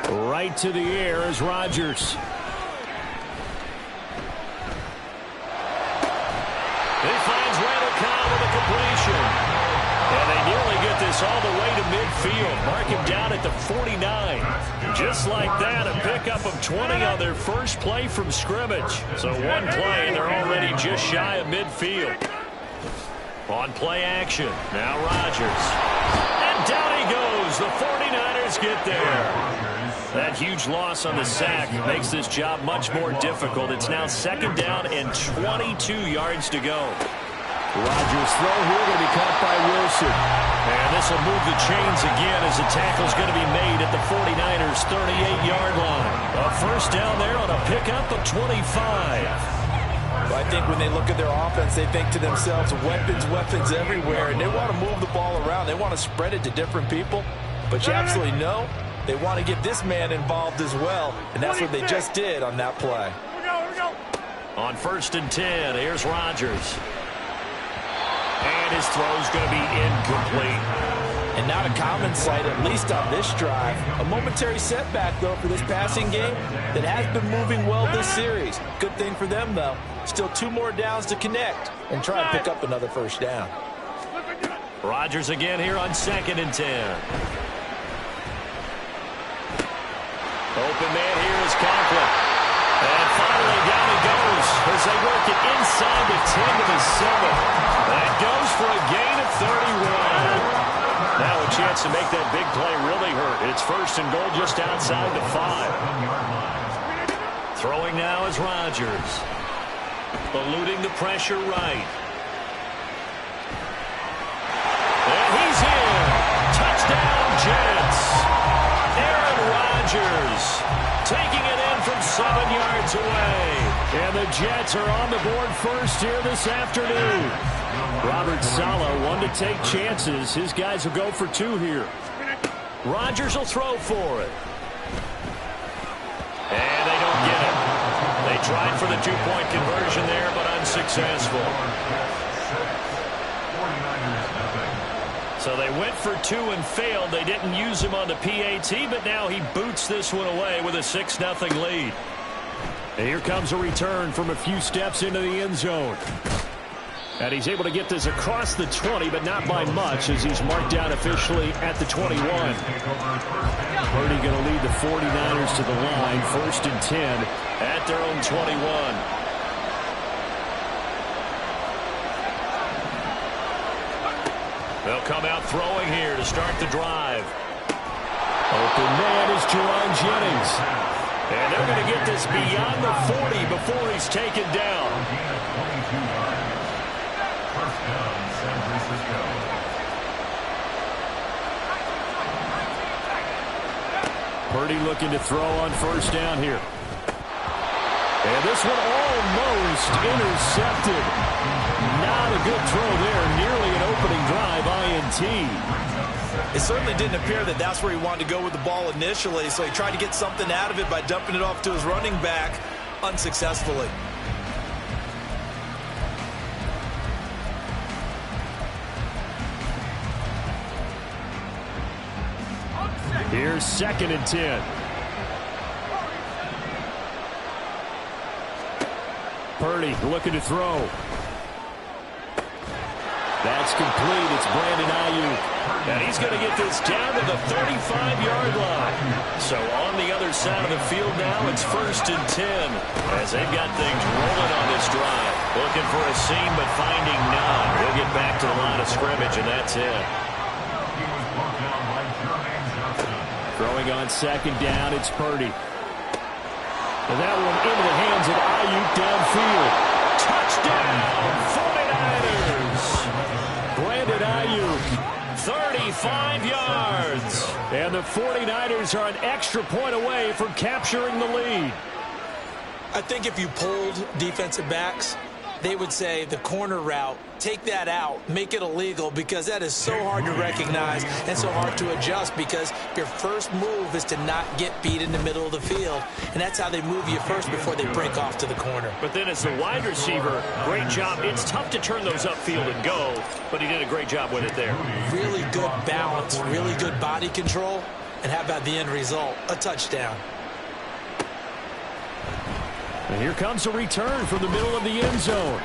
Right to the air is Rodgers. He finds Randall Cobb with a completion. And they nearly get this all the way to midfield. Mark him down at the 49. Just like that, a pickup of 20 on their first play from scrimmage. So one play, and they're already just shy of midfield. On play action, now Rodgers. And down he goes. The 49ers get there. That huge loss on the sack makes this job much more difficult. It's now 2nd down and 22 yards to go. Rodgers' throw here going to be caught by Wilson. And this will move the chains again as the tackle's going to be made at the 49ers' 38-yard line. A first down there on a pickup of 25. I think when they look at their offense, they think to themselves, weapons everywhere, and they want to move the ball around. They want to spread it to different people. But you absolutely know they want to get this man involved as well, and that's what they just did on that play. On 1st and 10, here's Rodgers. And his throw's going to be incomplete. And not a common sight, at least on this drive. A momentary setback, though, for this passing game that has been moving well this series. Good thing for them, though. Still 2 more downs to connect and try and pick up another first down. Rodgers again here on 2nd and 10. Open man here is Conklin. And finally down he goes as they work it inside the 10 to the 7. That goes for a gain of 31. Now a chance to make that big play really hurt. It's 1st and goal just outside the 5. Throwing now is Rodgers. Eluding the pressure right. And he's in. Touchdown Jets. Aaron Rodgers taking it in from 7 yards away. And the Jets are on the board first here this afternoon. Robert Saleh wanted to take chances. His guys will go for 2 here. Rodgers will throw for it. And they don't get it. They tried for the 2-point conversion there, but unsuccessful. So they went for 2 and failed. They didn't use him on the PAT, but now he boots this one away with a 6-0 lead. And here comes a return from a few steps into the end zone. And he's able to get this across the 20, but not by much as he's marked down officially at the 21. Purdy going to lead the 49ers to the line, 1st and 10 at their own 21. They'll come out throwing here to start the drive. Open man is Jerron Jennings. And they're going to get this beyond the 40 before he's taken down. Purdy looking to throw on 1st down here. And this one almost intercepted. Not a good throw there. Nearly an opening drive INT. It certainly didn't appear that that's where he wanted to go with the ball initially, so he tried to get something out of it by dumping it off to his running back unsuccessfully. Here's 2nd and 10. Purdy looking to throw. That's complete. It's Brandon Ayuk. And he's going to get this down to the 35-yard line. So on the other side of the field now, it's 1st and 10 as they've got things rolling on this drive. Looking for a seam, but finding none. He'll get back to the line of scrimmage, and that's it. Throwing on 2nd down, it's Purdy. And that one into the hands of Ayuk downfield. Touchdown, 49ers! Brandon Ayuk, 35 yards. And the 49ers are an extra point away from capturing the lead. I think if you polled defensive backs, they would say the corner route, take that out, make it illegal, because that is so hard to recognize and so hard to adjust, because your first move is to not get beat in the middle of the field, and that's how they move you first before they break off to the corner. But then as the wide receiver, great job. It's tough to turn those upfield and go, but he did a great job with it there. Really good balance, really good body control, And how about the end result? A touchdown. And here comes a return from the middle of the end zone.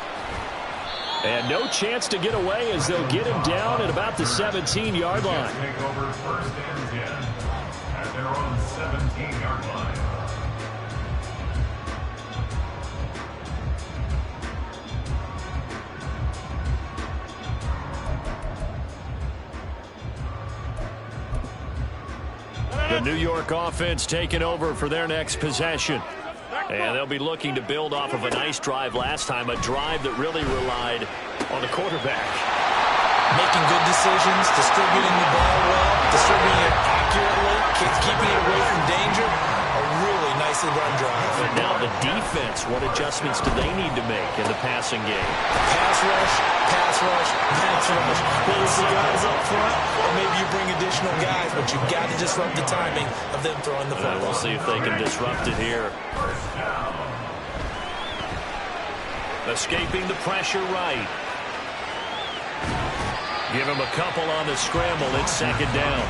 And no chance to get away as they'll get him down at about the 17-yard line. Take over first and 10 at their own 17-yard line. The New York offense taking over for their next possession. And they'll be looking to build off of a nice drive last time, a drive that really relied on the quarterback. Making good decisions, distributing the ball well, distributing it accurately, keeping it away from danger. A really nicely run drive. And now the defense, what adjustments do they need to make in the passing game? Pass rush, pass rush, pass rush. Whether it's the guys up front, or maybe you bring additional guys, but you've got to disrupt the timing of them throwing the football. We'll see if they can disrupt it here. Escaping the pressure right. Give him a couple on the scramble. It's second down.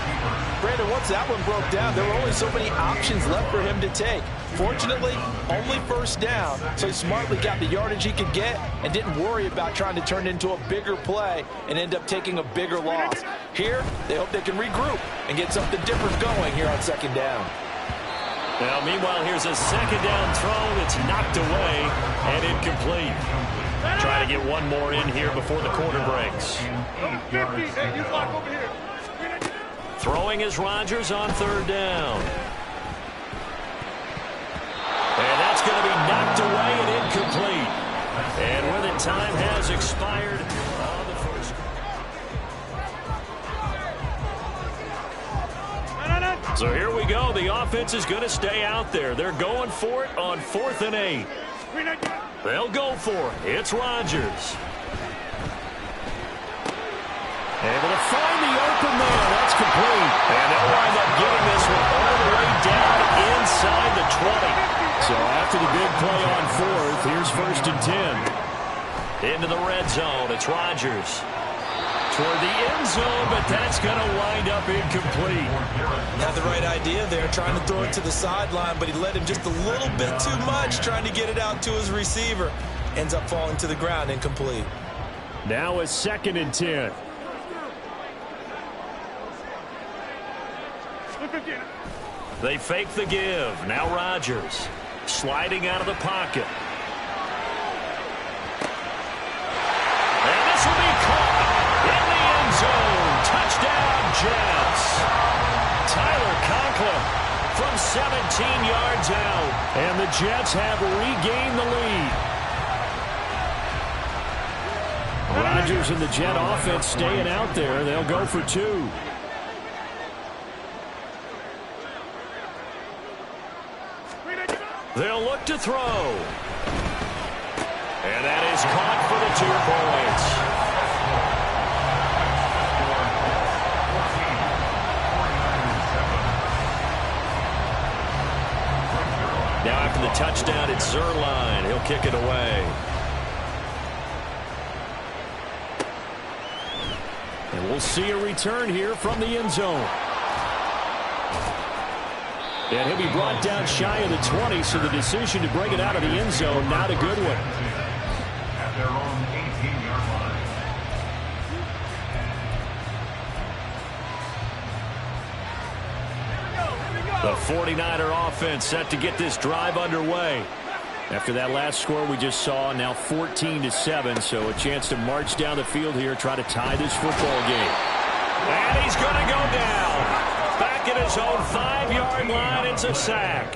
Brandon, once that one broke down, there were only so many options left for him to take. Fortunately, only first down, so he smartly got the yardage he could get and didn't worry about trying to turn it into a bigger play and end up taking a bigger loss. Here, they hope they can regroup and get something different going here on second down. Now, meanwhile, here's a second down throw that's knocked away and incomplete. Try to get one more in here before the quarter breaks. Throwing is Rodgers on third down. And that's going to be knocked away and incomplete. And where the time has expired on the first. So here we go. The offense is going to stay out there. They're going for it on 4th and 8. They'll go for it. It's Rodgers. Able to find the open man. That's complete. And they'll wind up getting this one all the way down inside the 20. So after the big play on 4th, here's 1st and 10. Into the red zone. It's Rodgers. Toward the end zone, but that's going to wind up incomplete. Had the right idea there, trying to throw it to the sideline, but he led him just a little bit too much, trying to get it out to his receiver. Ends up falling to the ground, incomplete. Now a 2nd and 10. They fake the give. Now Rodgers sliding out of the pocket. And this will be caught in the end zone. Touchdown, Jets. Tyler Conklin from 17 yards out. And the Jets have regained the lead. Rodgers and the Jet offense staying out there. They'll go for 2. They'll look to throw. And that is caught for the 2 points. Now after the touchdown, it's Zerline. He'll kick it away. And we'll see a return here from the end zone. And he'll be brought down shy of the 20, so the decision to bring it out of the end zone, not a good one. At their own 18-yard line. The 49er offense set to get this drive underway. After that last score we just saw, now 14-7, so a chance to march down the field here, try to tie this football game. And he's going to go down. Back at his own 5-yard line, it's a sack.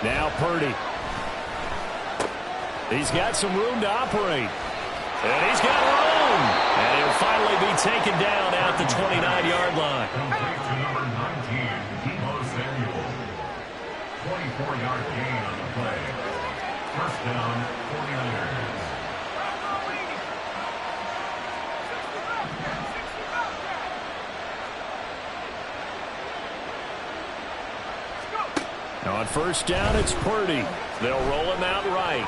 Now Purdy. He's got some room to operate. And he's got room. And he'll finally be taken down at the 29-yard line. 24-yard gain on the play. First down, 49ers. Now on first down, it's Purdy. They'll roll him out right.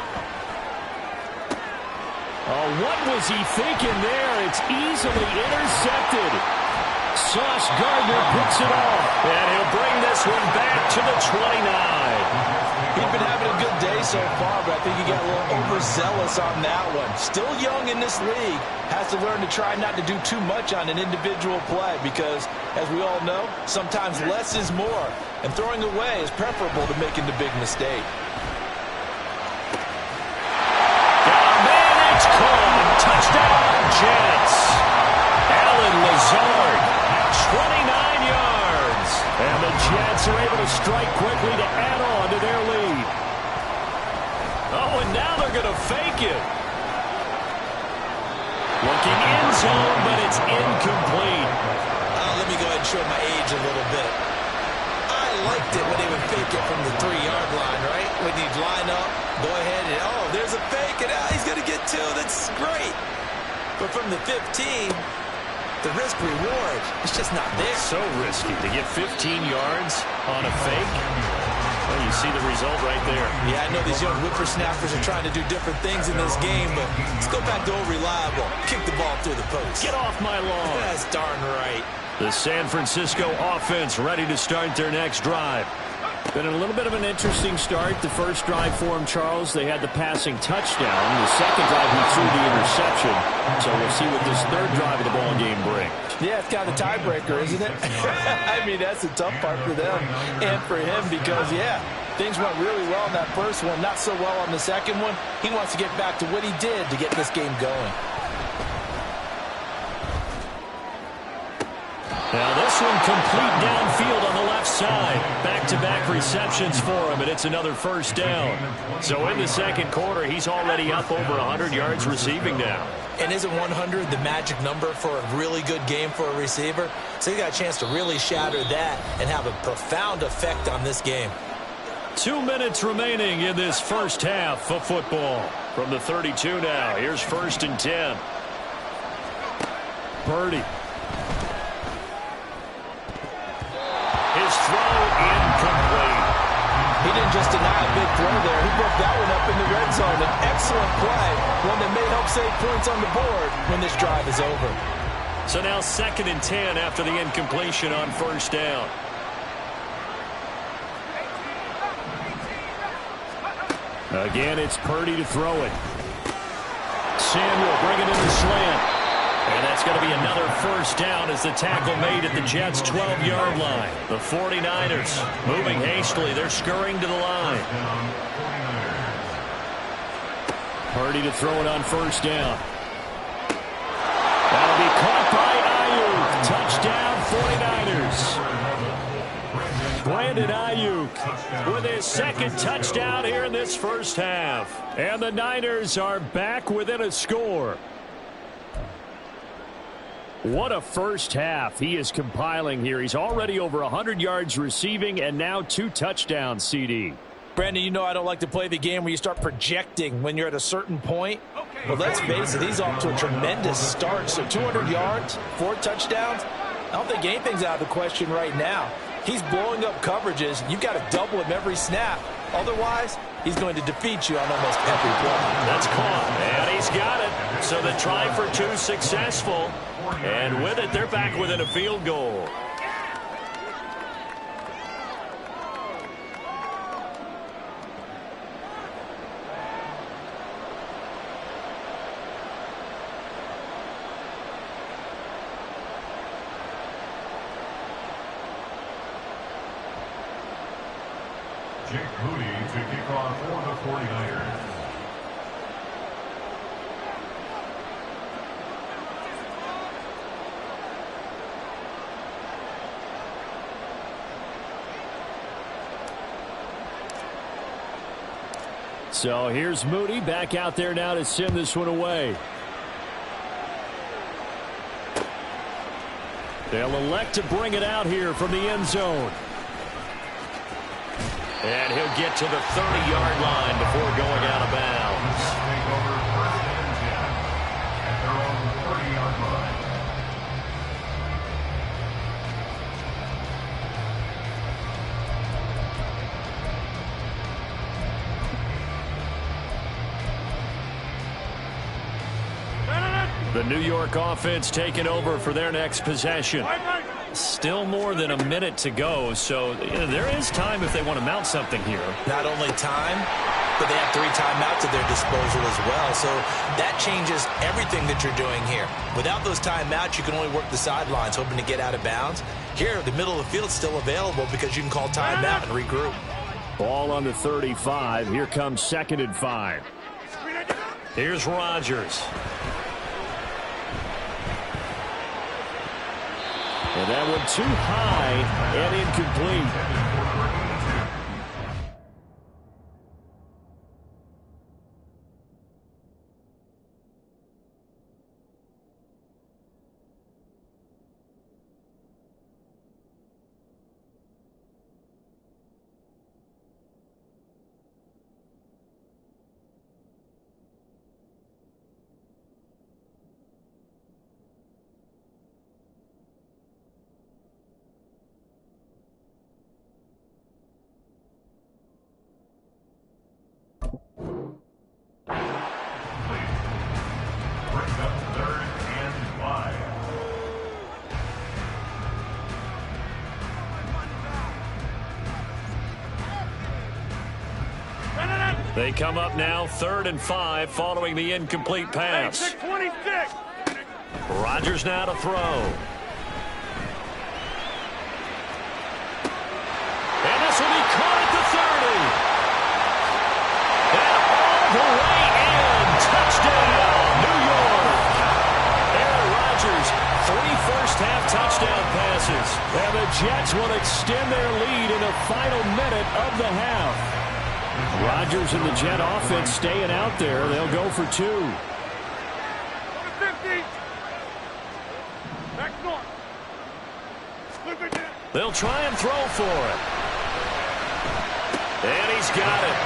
Oh, what was he thinking there? It's easily intercepted. Sauce Gardner picks it off. And he'll bring this one back to the 29. He's been having a good day so far, but I think he got a little overzealous on that one. Still young in this league. Has to learn to try not to do too much on an individual play because, as we all know, sometimes less is more. And throwing away is preferable to making the big mistake. It's caught. Touchdown, Jets. Allen Lazard, 29 yards. And the Jets are able to strike quickly to add on to their lead. Oh, and now they're going to fake it. Looking in zone, but it's incomplete. Let me go ahead and show my age a little bit. I liked it when they would fake it from the 3-yard line, right? When you'd line up, go ahead and, oh, there's a fake, and he's going to get 2. That's great. But from the 15, the risk-reward, it's just not there. So risky to get 15 yards on a fake. Well, you see the result right there. Yeah, I know these young whippersnappers are trying to do different things in this game, but let's go back to old reliable. Kick the ball through the post. Get off my lawn. That's darn right. The San Francisco offense ready to start their next drive. Been a little bit of an interesting start. The first drive for him, Charles, they had the passing touchdown. The second drive, he threw the interception. So we'll see what this third drive of the ball game brings. Yeah, it's kind of a tiebreaker, isn't it? I mean, that's the tough part for them and for him because, yeah, things went really well in that first one, not so well on the second one. He wants to get back to what he did to get this game going. Now this one complete downfield on the left side. Back-to-back receptions for him, and it's another first down. So in the second quarter, he's already up over 100 yards receiving now. And isn't 100 the magic number for a really good game for a receiver? So he got a chance to really shatter that and have a profound effect on this game. 2 minutes remaining in this first half of football. From the 32 now, here's 1st and 10. Purdy. His throw incomplete. He didn't just deny a big throw there. He broke that one up in the red zone. An excellent play, one that may help save points on the board when this drive is over. So now 2nd and 10 after the incompletion on first down. Again, it's Purdy to throw it. Samuel bringing in the slant. And that's going to be another first down as the tackle made at the Jets' 12-yard line. The 49ers moving hastily. They're scurrying to the line. Purdy to throw it on first down. That'll be caught by Ayuk. Touchdown 49ers. Brandon Ayuk with his 2nd touchdown here in this first half. And the Niners are back within a score. What a first half he is compiling here. He's already over 100 yards receiving and now 2 touchdowns, CD. Brandon, you know I don't like to play the game where you start projecting when you're at a certain point. But let's face it, he's off to a tremendous start. So 200 yards, 4 touchdowns. I don't think anything's out of the question right now. He's blowing up coverages. You've got to double him every snap. Otherwise, he's going to defeat you on almost every play. That's caught, and he's got it. So the try for 2 successful. And with it, they're back within a field goal. Jake Moody to kick off for the 49ers. So here's Moody back out there now to send this one away. They'll elect to bring it out here from the end zone. And he'll get to the 30-yard line before going out of bounds. Take over 1st and 10 at their own 30-yard line. The New York offense taking over for their next possession. Still more than a minute to go, so there is time if they want to mount something here. Not only time, but they have 3 timeouts at their disposal as well. So that changes everything that you're doing here. Without those timeouts, you can only work the sidelines, hoping to get out of bounds. Here, the middle of the field is still available because you can call timeout and regroup. Ball on the 35. Here comes 2nd and 5. Here's Rodgers. And that one too high and incomplete. They come up now 3rd and 5 following the incomplete pass. Rodgers now to throw. And this will be caught at the 30. And all the way in. Touchdown, New York. Aaron Rodgers, 3 first-half touchdown passes. And the Jets will extend their lead in the final minute of the half. Rodgers and the Jet offense staying out there. They'll go for 2. They'll try and throw for it. And he's got it.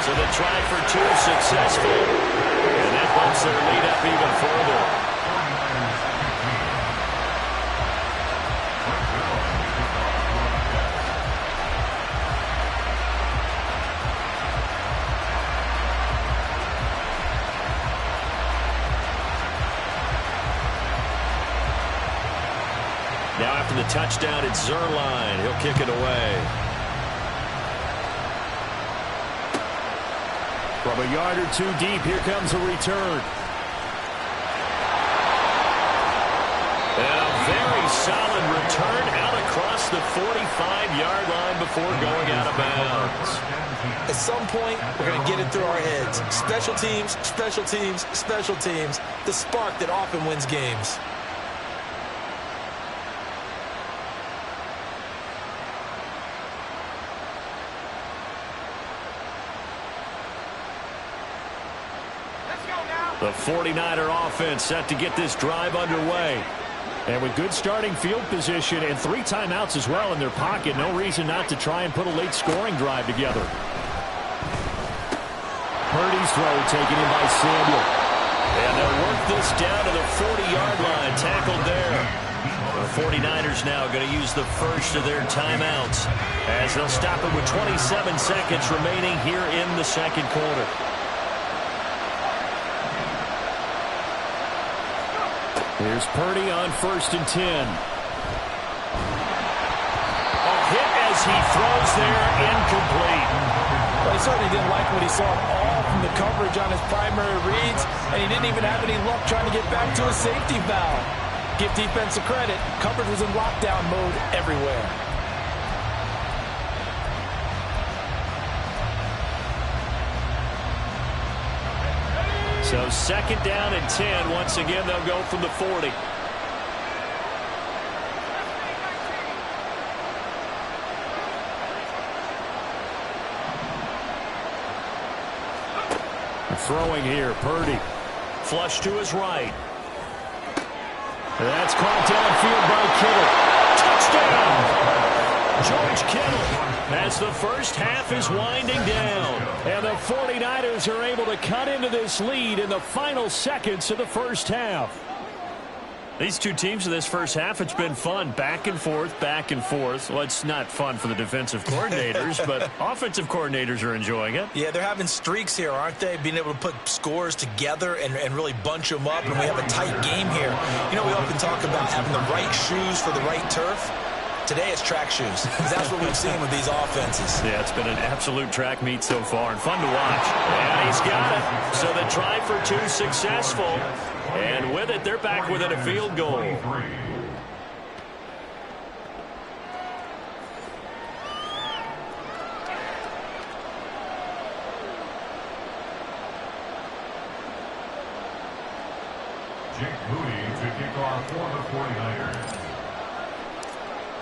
So the try for 2 is successful. And that bumps their lead up even further. Now after the touchdown, it's Zerline. He'll kick it away. From a yard or 2 deep, here comes a return. And a very solid return out across the 45-yard line before going out of bounds. At some point, we're going to get it through our heads. Special teams, special teams, special teams. The spark that often wins games. The 49er offense set to get this drive underway. And with good starting field position and 3 timeouts as well in their pocket, no reason not to try and put a late scoring drive together. Purdy's throw taken in by Samuel. And they'll work this down to the 40-yard line, tackled there. The 49ers now going to use the first of their timeouts as they'll stop it with 27 seconds remaining here in the second quarter. Here's Purdy on 1st and 10. A hit as he throws there, incomplete. Well, he certainly didn't like what he saw all from the coverage on his primary reads, and he didn't even have any luck trying to get back to a safety valve. Give defense a credit. Coverage was in lockdown mode everywhere. So 2nd down and 10. Once again, they'll go from the 40. Throwing here, Purdy. Flush to his right. That's caught downfield by Kittle. Touchdown! George Kittle. As the first half is winding down. And the 49ers are able to cut into this lead in the final seconds of the first half. These two teams in this first half, it's been fun. Back and forth, back and forth. Well, it's not fun for the defensive coordinators, but offensive coordinators are enjoying it. Yeah, they're having streaks here, aren't they? Being able to put scores together and really bunch them up, and we have a tight game here. You know, we often talk about having the right shoes for the right turf. Today it's track shoes, because that's what we've seen with these offenses. Yeah, it's been an absolute track meet so far, and fun to watch. And he's got it. So the try for two successful. And with it, they're back within a field goal. Jake Moody to kick off for the 49ers.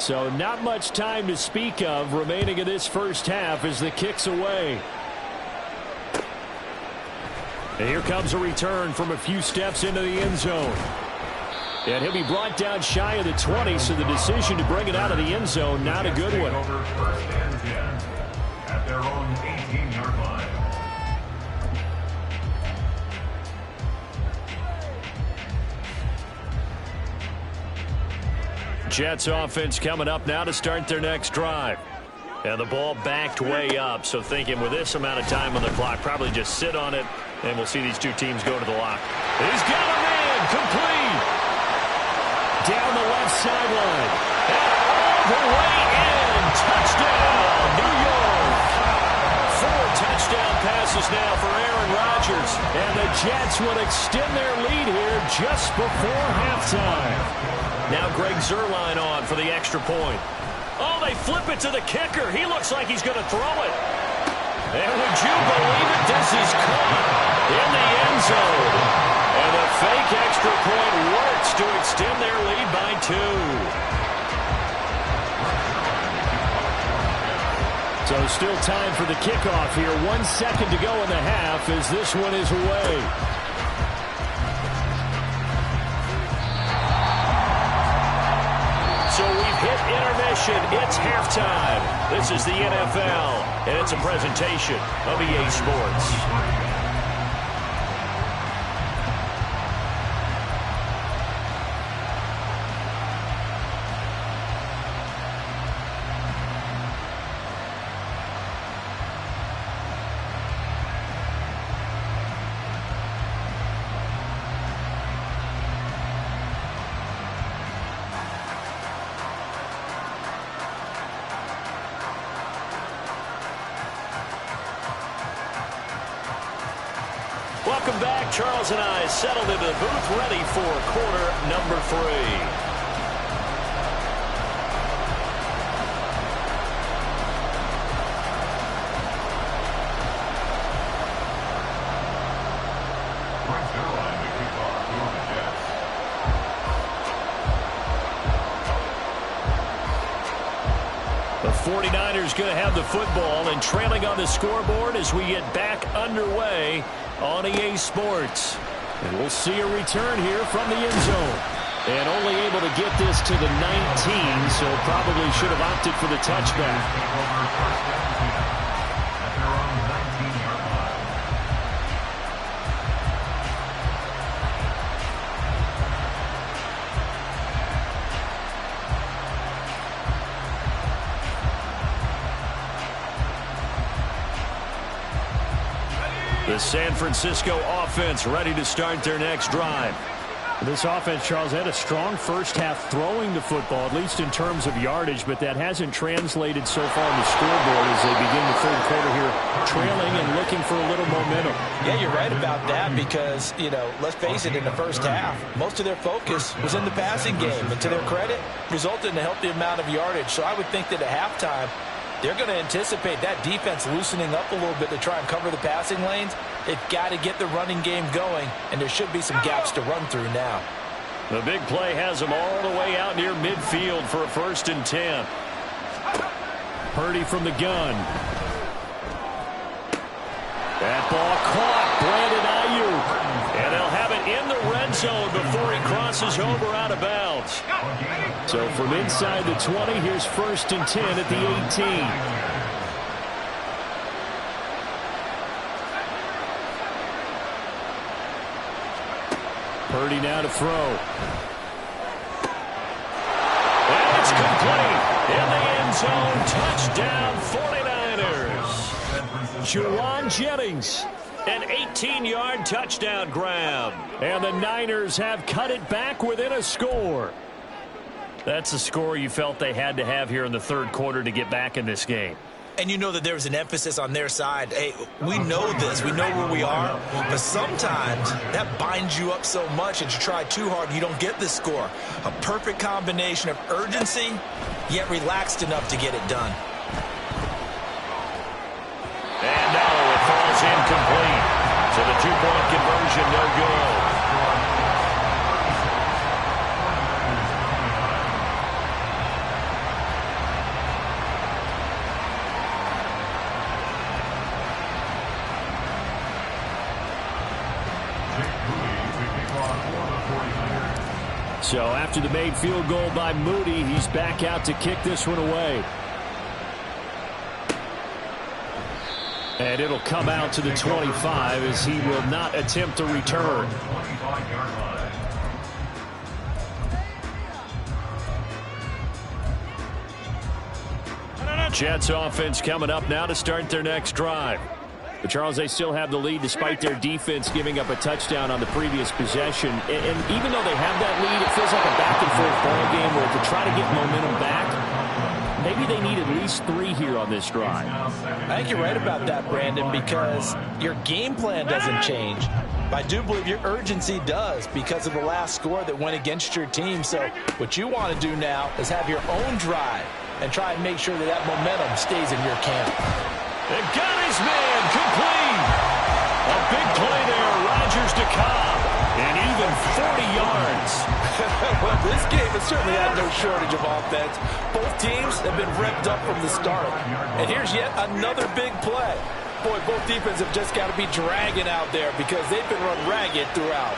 So not much time to speak of remaining in this first half as the kick's away. And here comes a return from a few steps into the end zone. And he'll be brought down shy of the 20, so the decision to bring it out of the end zone, not a good one. Over first and 10 at their own 18-yard line. Jets offense coming up now to start their next drive. And the ball backed way up, so thinking with this amount of time on the clock, probably just sit on it, and we'll see these two teams go to the lock. He's got a man, complete. Down the left sideline. And all the way in. Touchdown, New York. 4 touchdown passes now for Aaron Rodgers. And the Jets will extend their lead here just before halftime. Now Greg Zuerlein on for the extra point. Oh, they flip it to the kicker. He looks like he's going to throw it. And would you believe it? This is caught in the end zone. And the fake extra point works to extend their lead by 2. So still time for the kickoff here. 1 second to go in the half as this one is away. So we've hit intermission. It's halftime. This is the NFL, and it's a presentation of EA Sports. Welcome back. Charles and I settled into the booth, ready for quarter number 3. The 49ers going to have the football and trailing on the scoreboard as we get back underway on EA Sports. And we'll see a return here from the end zone. And only able to get this to the 19, so probably should have opted for the touchback. The San Francisco offense ready to start their next drive. This offense, Charles, had a strong first half throwing the football, at least in terms of yardage, but that hasn't translated so far on the scoreboard as they begin the third quarter here, trailing and looking for a little momentum. Yeah, you're right about that because, you know, let's face it, in the first half, most of their focus was in the passing game, and to their credit, resulted in a healthy amount of yardage. So I would think that at halftime, they're going to anticipate that defense loosening up a little bit to try and cover the passing lanes. They've got to get the running game going, and there should be some gaps to run through now. The big play has them all the way out near midfield for a 1st and 10. Purdy from the gun. That ball caught. Brandon Ayuk. And they'll have it in the red zone before he crosses over out of bounds. So from inside the 20, here's 1st and 10 at the 18. Purdy now to throw. It's complete. In the end zone. Touchdown 49ers. Juwan Jennings. An 18-yard touchdown grab. And the Niners have cut it back within a score. That's a score you felt they had to have here in the third quarter to get back in this game. And you know that there was an emphasis on their side. Hey, we know this. We know where we are. But sometimes that binds you up so much that you try too hard and you don't get this score. A perfect combination of urgency, yet relaxed enough to get it done. And no, it falls incomplete. So the two-point conversion, no good. So after the made field goal by Moody, he's back out to kick this one away. And it'll come out to the 25 as he will not attempt to return. Jets offense coming up now to start their next drive. But Charles, they still have the lead despite their defense giving up a touchdown on the previous possession. And even though they have that lead, it feels like a back-and-forth ball game where to try to get momentum back, maybe they need at least 3 here on this drive. I think you're right about that, Brandon, because your game plan doesn't change. But I do believe your urgency does because of the last score that went against your team. So what you want to do now is have your own drive and try and make sure that that momentum stays in your camp. They've got his man complete. A big play there. Rodgers to Cobb. And even 40 yards. Well, this game has certainly had no shortage of offense. Both teams have been revved up from the start. And here's yet another big play. Boy, both defenses have just got to be dragging out there because they've been run ragged throughout.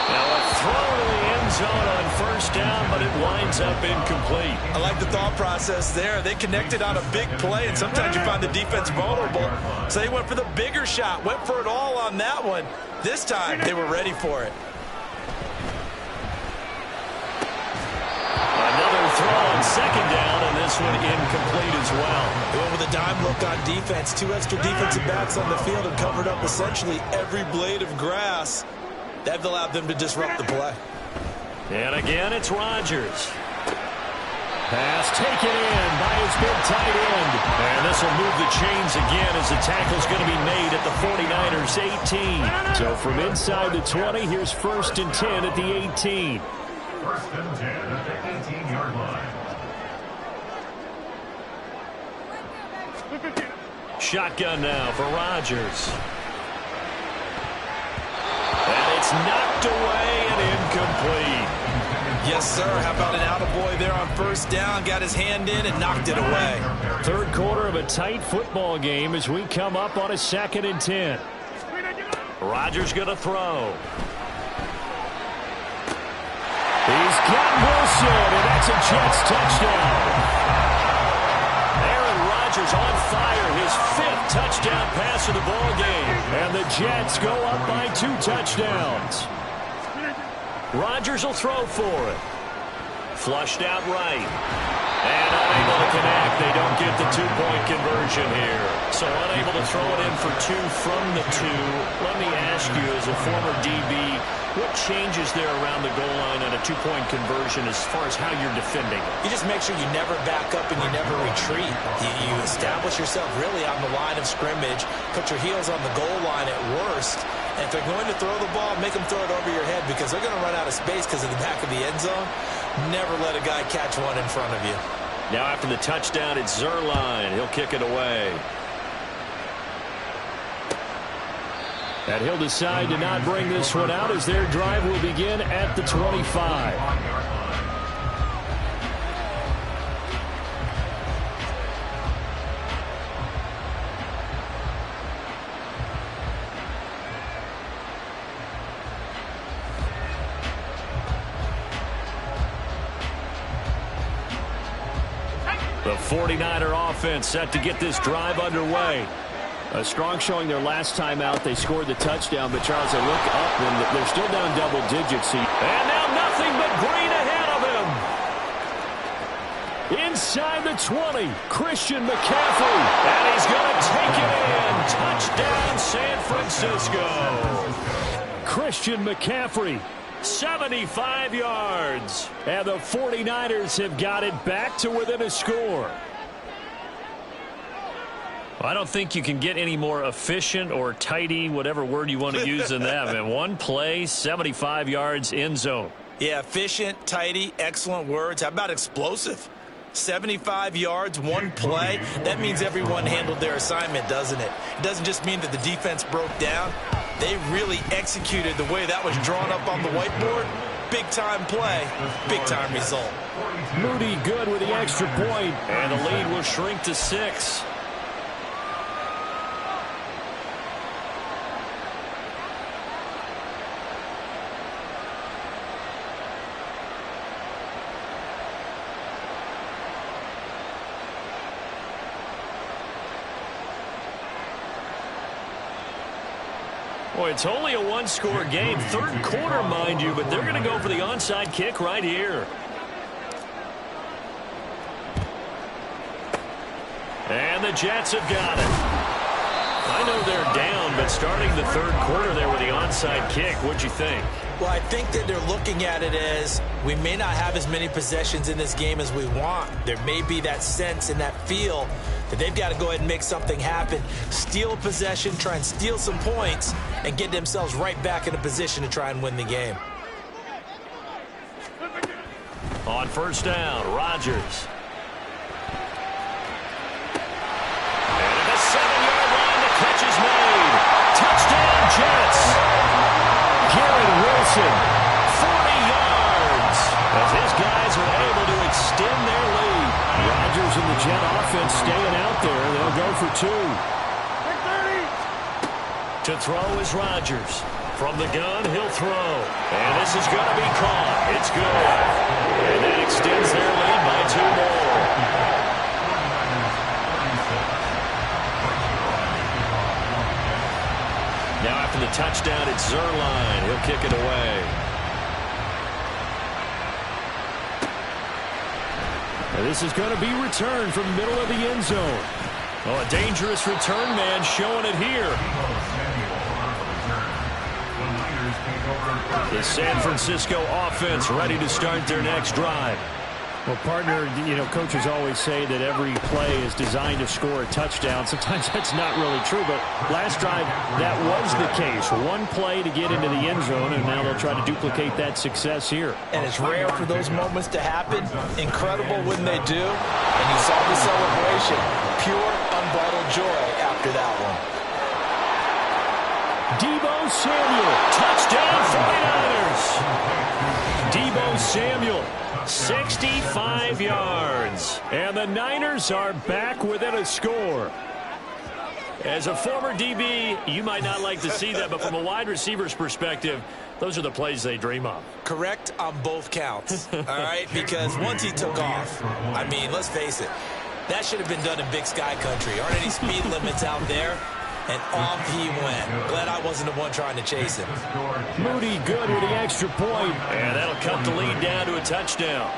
Now a throw to the end zone on first down, but it winds up incomplete. I like the thought process there. They connected on a big play, and sometimes you find the defense vulnerable. So they went for the bigger shot, went for it all on that one. This time, they were ready for it. Another throw on second down, and this one incomplete as well. They went with a dime look on defense. 2 extra defensive backs on the field and covered up essentially every blade of grass. That allowed them to disrupt the play. And again, it's Rodgers. Pass taken in by his big tight end. And this will move the chains again as the tackle's going to be made at the 49ers 18. So from inside the 20, here's 1st and 10 at the 18. 1st and 10 at the 18-yard line. Shotgun now for Rodgers. And it's knocked away and incomplete. Yes, sir. How about an attaboy there on first down? Got his hand in and knocked it away. Third quarter of a tight football game as we come up on a 2nd and 10. Rodgers going to throw. He's got Wilson, and that's a Jets touchdown. Aaron Rodgers on fire, his 5th touchdown pass of the ball game. And the Jets go up by 2 touchdowns. Rodgers will throw for it. Flushed out right. And unable to connect. They don't get the 2-point conversion here. So unable to throw it in for 2 from the 2. Let me ask you, as a former DB, what changes there around the goal line on a 2-point conversion as far as how you're defending? You just make sure you never back up and you never retreat. You establish yourself really on the line of scrimmage, put your heels on the goal line at worst. And if they're going to throw the ball, make them throw it over your head because they're going to run out of space because of the back of the end zone. Never let a guy catch one in front of you. Now after the touchdown, it's Zuerlein. He'll kick it away. And he'll decide to not bring this one out as their drive will begin at the 25. The 49er offense set to get this drive underway. A strong showing their last time out. They scored the touchdown, but Charles, they look up and they're still down double digits. And now nothing but green ahead of him. Inside the 20, Christian McCaffrey. And he's going to take it in. Touchdown, San Francisco. Christian McCaffrey. 75 yards. And the 49ers have got it back to within a score. I don't think you can get any more efficient or tidy, whatever word you want to use in that. Man, one play, 75 yards, end zone. Yeah, efficient, tidy, excellent words. How about explosive? 75 yards, one play. That means everyone handled their assignment, doesn't it? It doesn't just mean that the defense broke down. They really executed the way that was drawn up on the whiteboard. Big-time play, big-time result. Moody good with the extra point. And the lead will shrink to 6. Boy, it's only a one-score game. Third quarter, mind you, but they're going to go for the onside kick right here. And the Jets have got it. I know they're down, but starting the third quarter there with the onside kick, what'd you think? Well, I think that they're looking at it as we may not have as many possessions in this game as we want. There may be that sense and that feel that they've got to go ahead and make something happen, steal a possession, try and steal some points, and get themselves right back in a position to try and win the game. On first down, Rodgers. And at the 7-yard line, the catch is made. Touchdown, Jets. Garrett Wilson. 40 yards. As his guys are able to extend their lead. Rodgers and the Jet offense staying out there. They'll go for 2. To throw is Rodgers. From the gun, he'll throw. And this is going to be caught. It's good. And that extends their lead by 2 more. Now after the touchdown, it's Zerline. He'll kick it away. And this is going to be returned from the middle of the end zone. Oh, a dangerous return man showing it here. The San Francisco offense ready to start their next drive. Well, partner, coaches always say that every play is designed to score a touchdown. Sometimes that's not really true, but last drive, that was the case. One play to get into the end zone, and now they'll try to duplicate that success here. And it's rare for those moments to happen. Incredible when they do. And you saw the celebration. Pure, unbridled joy after that one. Deebo Samuel. Touchdown 49ers. Deebo Samuel. 65 yards. And the Niners are back within a score. As a former DB, you might not like to see that, but from a wide receiver's perspective, those are the plays they dream of. Correct on both counts, all right? Because once he took off, I mean, let's face it, that should have been done in Big Sky Country. Aren't any speed limits out there? And off he went. Glad I wasn't the one trying to chase him. Moody good with the extra point. And that'll cut the lead down to a touchdown.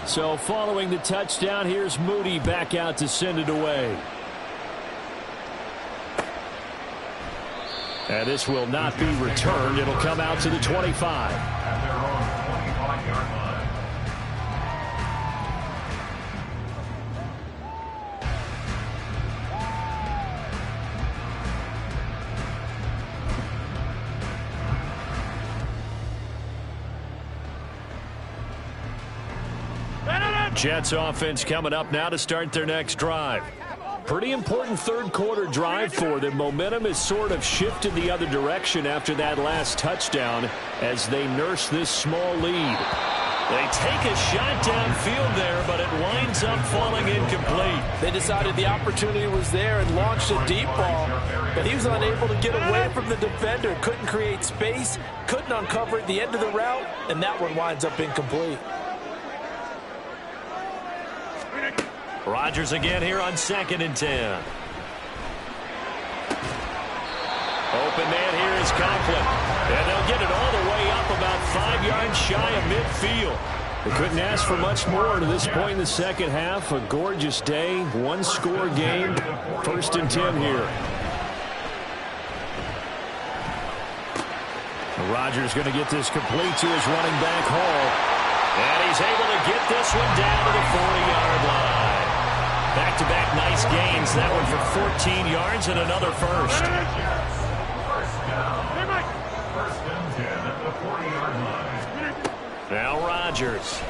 So following the touchdown, here's Moody back out to send it away. And this will not be returned. It'll come out to the 25. At their own 25-yard line. Jets offense coming up now to start their next drive. Pretty important third quarter drive for them. Momentum has sort of shifted the other direction after that last touchdown as they nurse this small lead. They take a shot downfield there, but it winds up falling incomplete. They decided the opportunity was there and launched a deep ball, but he was unable to get away from the defender. Couldn't create space, couldn't uncover at the end of the route, and that one winds up incomplete. Rodgers again here on 2nd and 10. Open man here is Conklin. And they'll get it all the way up about 5 yards shy of midfield. They couldn't ask for much more to this point in the second half. A gorgeous day, one-score game. 1st and 10 here. Rodgers going to get this complete to his running back Hall. And he's able to get this one down to the 40-yard line. Back-to-back nice gains. That one for 14 yards and another first. First and 10 at the 40-yard line. Now Rodgers.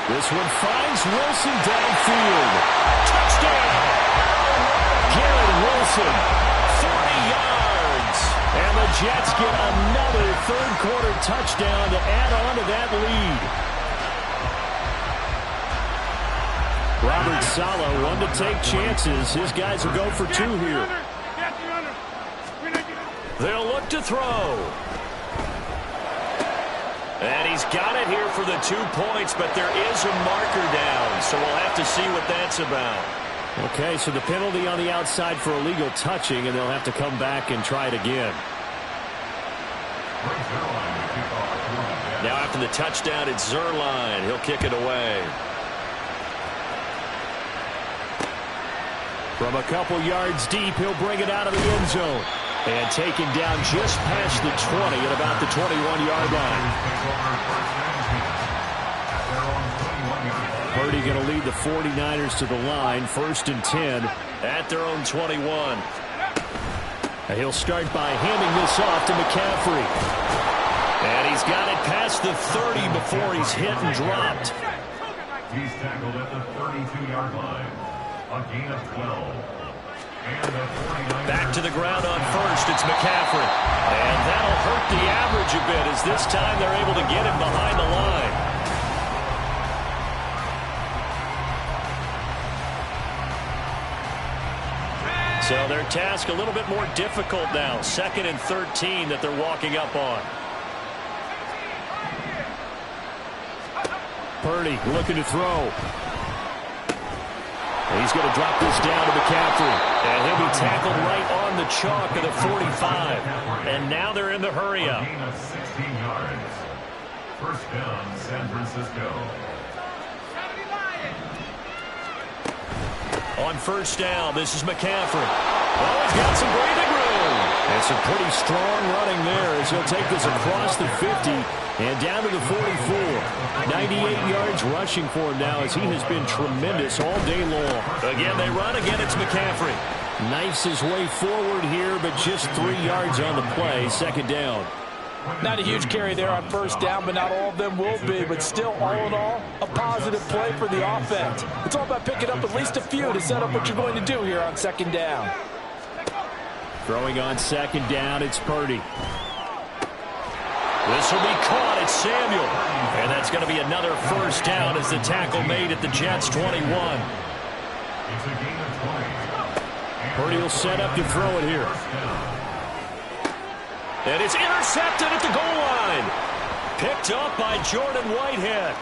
This one finds Wilson downfield. Touchdown! Garrett Wilson, 40 yards. And the Jets get another third-quarter touchdown to add on to that lead. Robert Saleh, one to take chances. His guys will go for 2 here. They'll look to throw. And he's got it here for the 2 points, but there is a marker down, so we'll have to see what that's about. Okay, so the penalty on the outside for illegal touching, and they'll have to come back and try it again. Now after the touchdown, it's Zuerlein. He'll kick it away. From a couple yards deep, he'll bring it out of the end zone. And taken down just past the 20 at about the 21-yard line. Purdy going to lead the 49ers to the line. 1st and 10 at their own 21. And he'll start by handing this off to McCaffrey. And he's got it past the 30 before he's hit and dropped. He's tackled at the 32-yard line. A gain of 12. Back to the ground on 1st. It's McCaffrey. And that'll hurt the average a bit as this time they're able to get him behind the line. So their task a little bit more difficult now. 2nd and 13 that they're walking up on. Purdy looking to throw. He's going to drop this down to McCaffrey. And he'll be tackled right on the chalk of the 45. And now they're in the hurry-up. Gain of 16 yards. First down, San Francisco. On 1st down, this is McCaffrey. Oh, he's got some breathing room. And some pretty strong running there as he'll take this across the 50 and down to the 44. 98 yards rushing for him now as he has been tremendous all day long. Again, they run. Again, it's McCaffrey. Knifes his way forward here, but just 3 yards on the play. 2nd down. Not a huge carry there on 1st down, but not all of them will be. But still, all in all, a positive play for the offense. It's all about picking up at least a few to set up what you're going to do here on 2nd down. Throwing on 2nd down, it's Purdy. This will be caught. It's Samuel. And that's going to be another 1st down as the tackle made at the Jets' 21. It's a gain of 20. Purdy will set up to throw it here. And it's intercepted at the goal line. Picked up by Jordan Whitehead.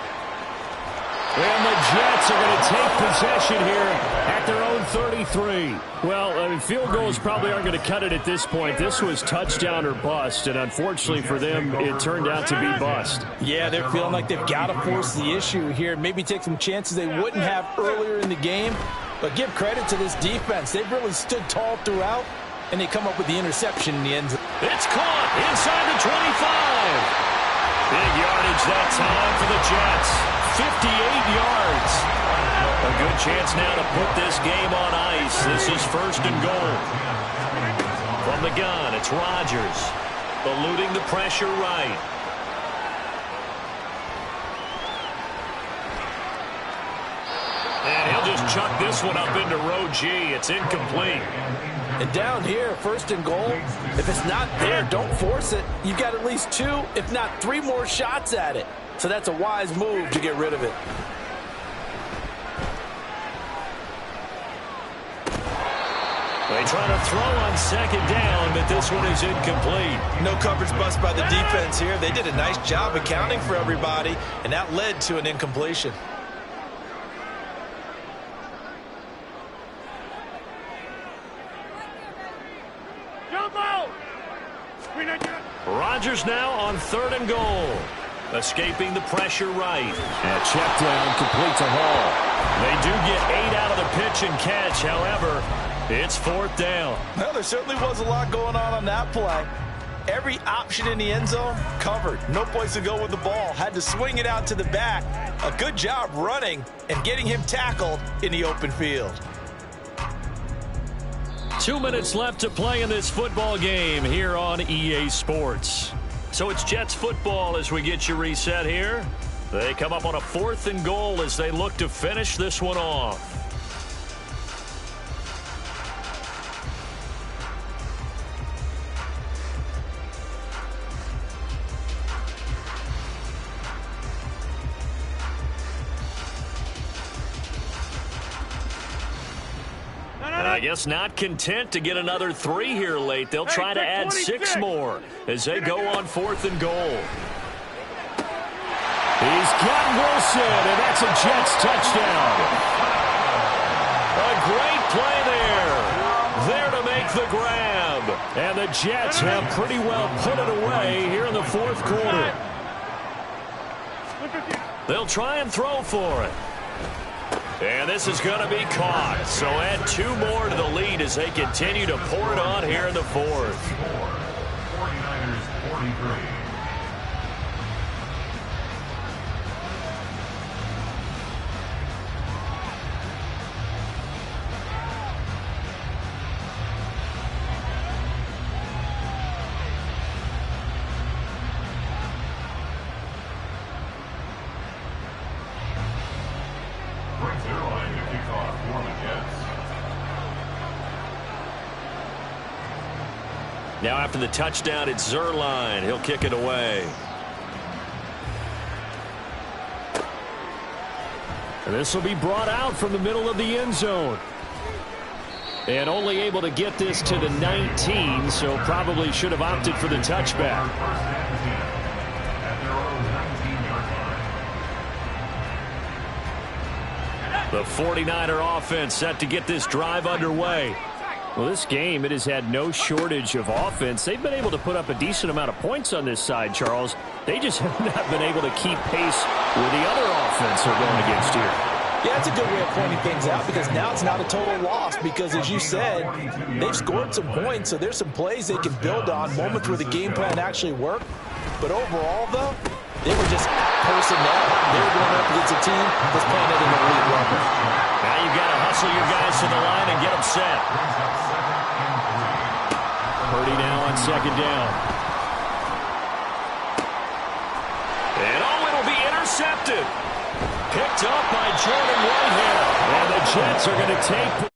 And the Jets are going to take possession here at their own 33. Well, I mean, field goals probably aren't going to cut it at this point. This was touchdown or bust, and unfortunately for them, it turned out to be bust. Yeah, they're feeling like they've got to force the issue here. Maybe take some chances they wouldn't have earlier in the game. But give credit to this defense. They've really stood tall throughout, and they come up with the interception in the end zone. It's caught inside the 25. Big yardage that time for the Jets. 58 yards. A good chance now to put this game on ice. This is 1st and goal. From the gun, it's Rodgers. Eluding the pressure right. And he'll just chuck this one up into row G. It's incomplete. And down here, 1st and goal, if it's not there, don't force it. You've got at least 2, if not 3 more shots at it. So that's a wise move to get rid of it. They try to throw on second down, but this one is incomplete. No coverage bust by the defense here. They did a nice job accounting for everybody, and that led to an incompletion. Rodgers now on 3rd and goal. Escaping the pressure right. And check down, complete to Hall. They do get 8 out of the pitch and catch. However, it's 4th down. Well, there certainly was a lot going on that play. Every option in the end zone covered. No place to go with the ball. Had to swing it out to the back. A good job running and getting him tackled in the open field. 2 minutes left to play in this football game here on EA Sports. So it's Jets football as we get you reset here. They come up on a 4th and goal as they look to finish this one off. I guess not content to get another 3 here late. They'll try to add 6 more as they go on 4th and goal. He's got Wilson, and that's a Jets touchdown. A great play there. There to make the grab. And the Jets have pretty well put it away here in the 4th quarter. They'll try and throw for it. And this is going to be caught. So add 2 more to the lead as they continue to pour it on here in the 4th. 49ers 43. Now after the touchdown, it's Zerline. He'll kick it away. And this will be brought out from the middle of the end zone. And only able to get this to the 19, so probably should have opted for the touchback. The 49er offense set to get this drive underway. Well, this game, it has had no shortage of offense. They've been able to put up a decent amount of points on this side, Charles. They just have not been able to keep pace with the other offense they're going against here. Yeah, it's a good way of pointing things out because now it's not a total loss because, as you said, they've scored some points, so there's some plays they can build on, moments where the game plan actually worked. But overall, though, they were just personnel. They were going up against a team that's playing at an elite level. Now you've got to hustle your guys to the line and get them set. Purdy now on 2nd down. And it'll be intercepted. Picked up by Jordan Whitehead. And the Jets are going to take